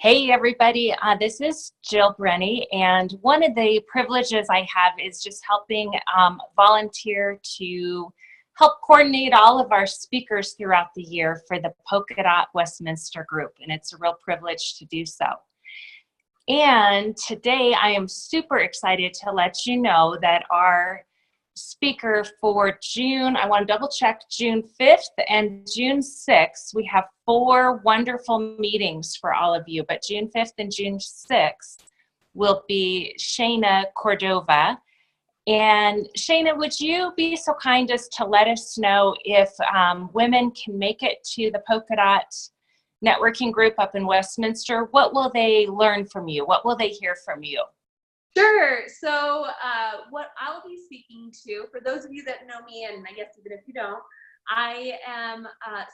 Hey everybody, this is Jill Brenny, and one of the privileges I have is just helping volunteer to help coordinate all of our speakers throughout the year for the Polka Dot Westminster group, and it's a real privilege to do so. And today I am super excited to let you know that our speaker for June, I want to double check, June 5th and June 6th, we have 4 wonderful meetings for all of you, but June 5th and June 6th will be Shayna Cordova. And Shayna, would you be so kind as to let us know if women can make it to the Polka Dot networking group up in Westminster? What will they learn from you? What will they hear from you? Sure. So what I'll be speaking to, for those of you that know me, and I guess even if you don't, I am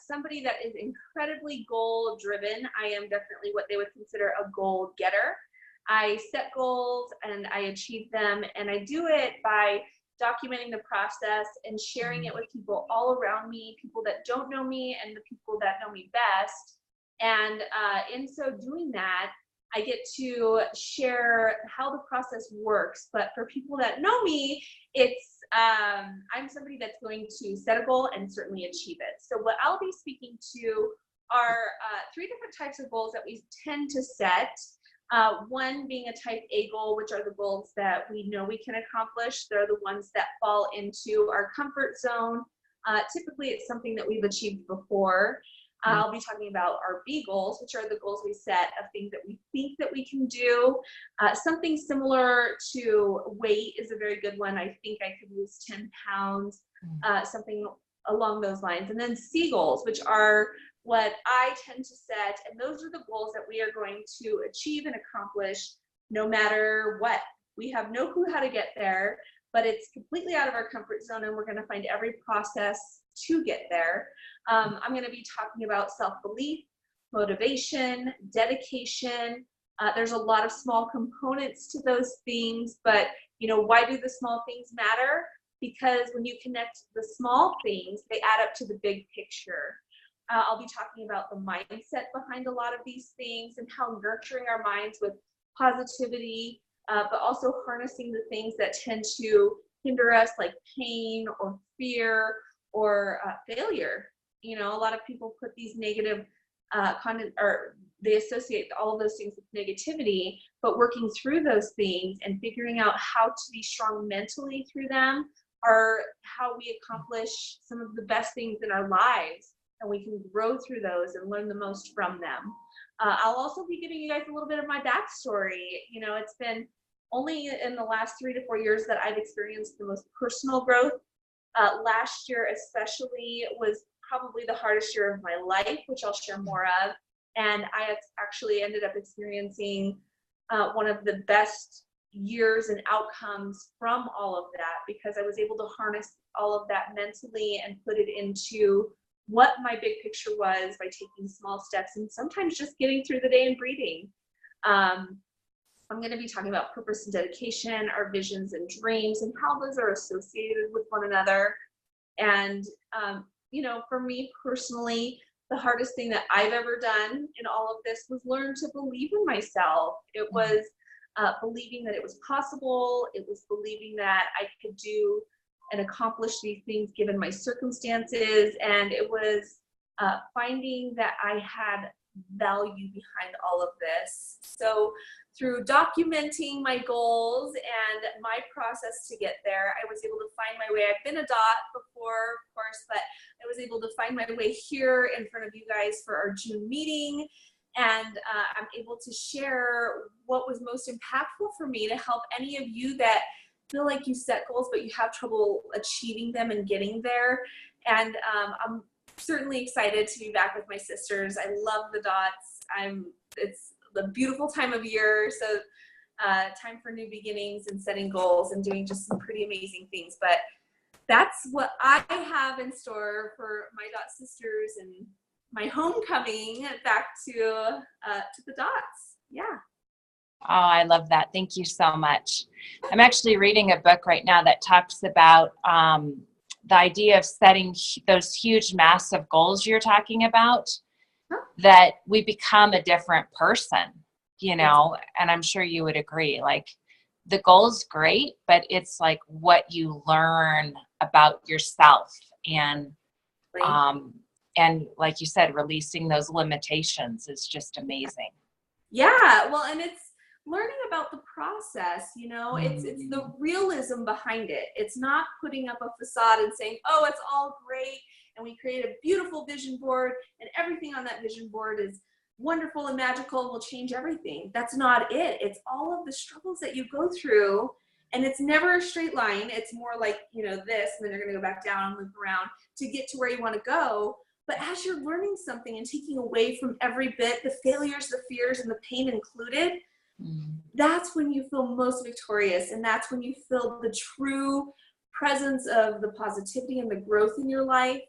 somebody that is incredibly goal driven. I am definitely what they would consider a goal getter. I set goals and I achieve them, and I do it by documenting the process and sharing it with people all around me, people that don't know me and the people that know me best. And in so doing that, I get to share how the process works. But for people that know me, it's I'm somebody that's going to set a goal and certainly achieve it. So what I'll be speaking to are 3 different types of goals that we tend to set. One being a type A goal, which are the goals that we know we can accomplish. They're the ones that fall into our comfort zone. Typically, it's something that we've achieved before. I'll be talking about our B goals, which are the goals we set of things that we think that we can do. Something similar to weight is a very good one. I think I could lose 10 pounds, something along those lines. And then C goals, which are what I tend to set. And those are the goals that we are going to achieve and accomplish no matter what. We have no clue how to get there, but it's completely out of our comfort zone, and we're going to find every process to get there. I'm going to be talking about self-belief, motivation, dedication. There's a lot of small components to those things, but why do the small things matter? Because when you connect the small things, they add up to the big picture. I'll be talking about the mindset behind a lot of these things and how nurturing our minds with positivity, but also harnessing the things that tend to hinder us, like pain or fear or failure. A lot of people put these negative content, or they associate all of those things with negativity, but working through those things and figuring out how to be strong mentally through them are how we accomplish some of the best things in our lives, and we can grow through those and learn the most from them. I'll also be giving you guys a little bit of my backstory. It's been only in the last 3 to 4 years that I've experienced the most personal growth. Last year especially was probably the hardest year of my life, which I'll share more of. And I actually ended up experiencing one of the best years and outcomes from all of that, because I was able to harness all of that mentally and put it into what my big picture was by taking small steps and sometimes just getting through the day and breathing. I'm going to be talking about purpose and dedication, our visions and dreams, and how those are associated with one another. And, for me personally, the hardest thing that I've ever done in all of this was learn to believe in myself. It was believing that it was possible. It was believing that I could do and accomplish these things given my circumstances. And it was finding that I had value behind all of this. So through documenting my goals and my process to get there, I was able to find my way. I've been a dot before, of course, but I was able to find my way here in front of you guys for our June meeting. And I'm able to share what was most impactful for me to help any of you that feel like you set goals, but you have trouble achieving them and getting there. And I'm certainly excited to be back with my sisters. I love the dots. It's the beautiful time of year, so time for new beginnings and setting goals and doing just some pretty amazing things. But that's what I have in store for my dot sisters and my homecoming back to the dots. Yeah. Oh, I love that. Thank you so much. I'm actually reading a book right now that talks about the idea of setting those huge, massive goals you're talking about, that we become a different person. you know, and I'm sure you would agree, like the goal's great, but it's like what you learn about yourself um, and like you said, releasing those limitations is just amazing. Yeah, well, and it's learning about the process, you know, it's the Mm. realism behind it. It's not putting up a facade and saying, oh, it's all great, and we create a beautiful vision board, and everything on that vision board is wonderful and magical, will change everything. That's not it. It's all of the struggles that you go through, and it's never a straight line. It's more like, you know, this, and then you're going to go back down and loop around to get to where you want to go. But as you're learning something and taking away from every bit, the failures, the fears, and the pain included, that's when you feel most victorious. And that's when you feel the true presence of the positivity and the growth in your life.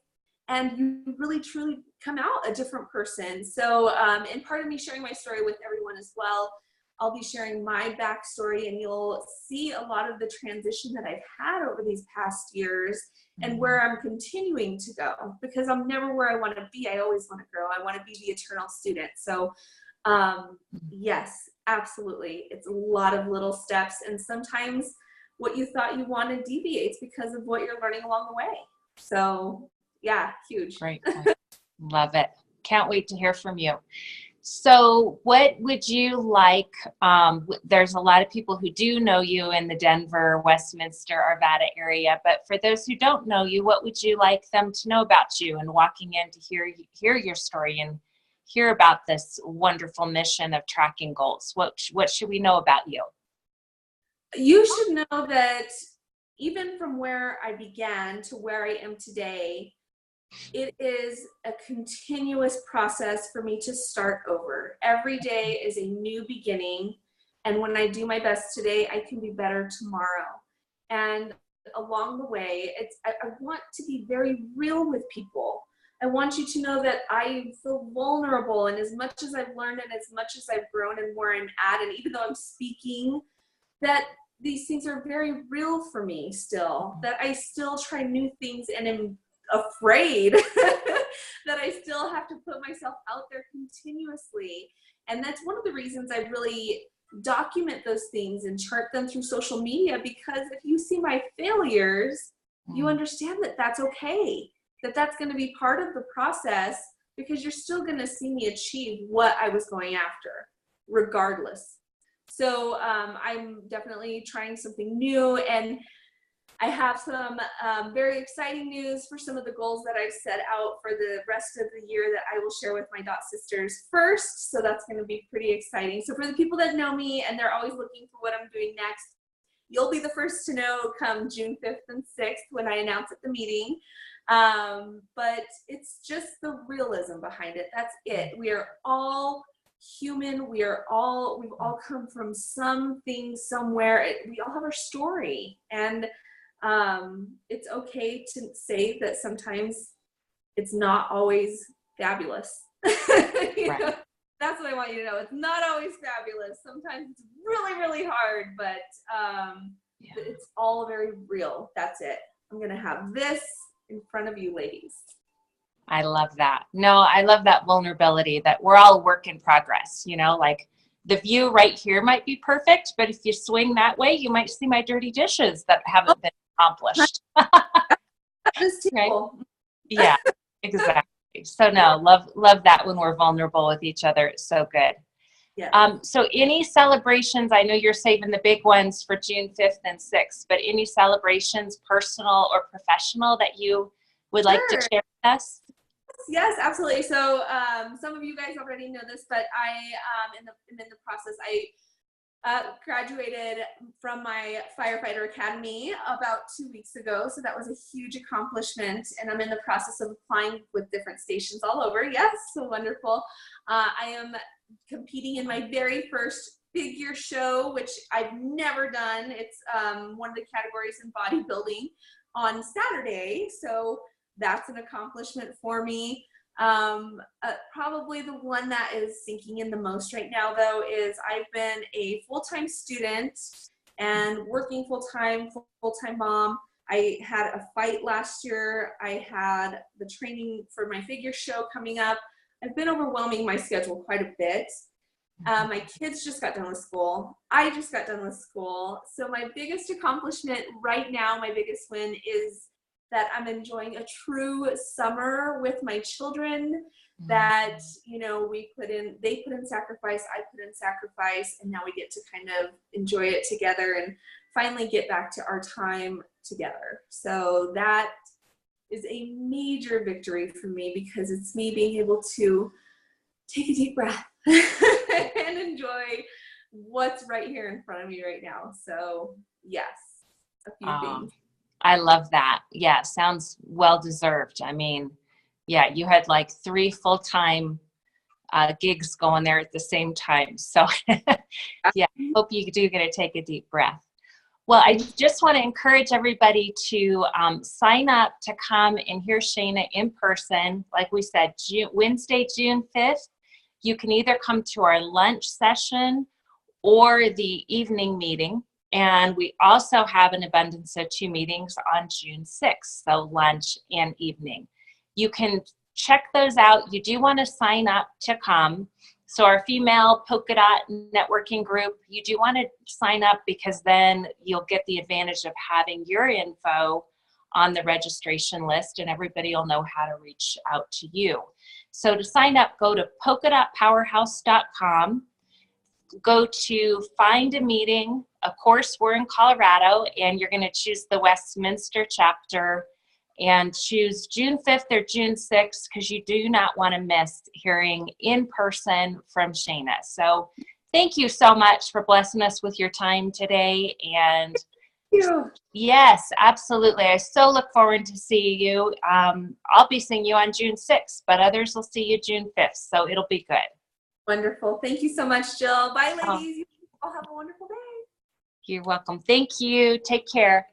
And you really, truly come out a different person. So, and part of me sharing my story with everyone as well, I'll be sharing my backstory, and you'll see a lot of the transition that I've had over these past years and where I'm continuing to go, because I'm never where I want to be. I always want to grow. I want to be the eternal student. So yes, absolutely. It's a lot of little steps. And sometimes what you thought you wanted deviates because of what you're learning along the way. So yeah, huge. Great. Love it. Can't wait to hear from you. So what would you like, there's a lot of people who do know you in the Denver, Westminster, Arvada area, but for those who don't know you, what would you like them to know about you and walking in to hear your story and hear about this wonderful mission of tracking goals? What should we know about you? You should know that even from where I began to where I am today, it is a continuous process for me to start over. Every day is a new beginning. And when I do my best today, I can be better tomorrow. And along the way, I want to be very real with people. I want you to know that I feel vulnerable. And as much as I've learned and as much as I've grown and where I'm at, and even though I'm speaking, that these things are very real for me still, that I still try new things and am afraid that I still have to put myself out there continuously. And that's one of the reasons I really document those things and chart them through social media, because if you see my failures, you understand that that's okay, that that's going to be part of the process, because you're still going to see me achieve what I was going after regardless. So I'm definitely trying something new, and I have some very exciting news for some of the goals that I've set out for the rest of the year that I will share with my dot sisters first. So that's going to be pretty exciting. So for the people that know me and they're always looking for what I'm doing next, you'll be the first to know come June 5th and 6th when I announce at the meeting. But it's just the realism behind it. That's it. We are all human. We've all come from something somewhere. We all have our story, and it's okay to say that sometimes it's not always fabulous. You know? That's what I want you to know. It's not always fabulous. Sometimes it's really, really hard, but it's all very real. That's it. I'm going to have this in front of you ladies. I love that. No, I love that vulnerability, that we're all a work in progress, you know, like the view right here might be perfect, but if you swing that way, you might see my dirty dishes that haven't been accomplished. Right? Yeah, exactly. So no, love that when we're vulnerable with each other. It's so good. Yeah. So any celebrations, I know you're saving the big ones for June 5th and 6th, but any celebrations, personal or professional, that you would like to share with us? Yes, absolutely. So some of you guys already know this, but I am in the process. I graduated from my firefighter academy about 2 weeks ago. So that was a huge accomplishment. And I'm in the process of applying with different stations all over. Yes, so wonderful. I am competing in my very first figure show, which I've never done. It's one of the categories in bodybuilding on Saturday. So that's an accomplishment for me. Probably the one that is sinking in the most right now, though, is I've been a full-time student and working full-time mom. I had a fight last year. I had the training for my figure show coming up. I've been overwhelming my schedule quite a bit. My kids just got done with school. I just got done with school. So my biggest accomplishment right now, my biggest win is that I'm enjoying a true summer with my children. That, you know, they put in sacrifice, I put in sacrifice, and now we get to kind of enjoy it together and finally get back to our time together. So that is a major victory for me, because it's me being able to take a deep breath and enjoy what's right here in front of me right now. So yes, a few things. I love that. Yeah, sounds well deserved. I mean, yeah, you had like 3 full-time gigs going there at the same time. So yeah, hope you do get to take a deep breath. Well, I just want to encourage everybody to sign up to come and hear Shayna in person. Like we said, Wednesday, June 5th. You can either come to our lunch session or the evening meeting. And we also have an abundance of 2 meetings on June 6th, so lunch and evening. You can check those out. You do want to sign up to come. So our female polka dot networking group, you do want to sign up, because then you'll get the advantage of having your info on the registration list, and everybody will know how to reach out to you. So to sign up, go to polka.powerhouse.com, go to find a meeting. Of course, we're in Colorado, and you're going to choose the Westminster chapter and choose June 5th or June 6th, because you do not want to miss hearing in person from Shayna. So thank you so much for blessing us with your time today. And yes, absolutely. I so look forward to seeing you. I'll be seeing you on June 6th, but others will see you June 5th. So it'll be good. Wonderful. Thank you so much, Jill. Bye, ladies. You all have a wonderful day. You're welcome. Thank you. Take care.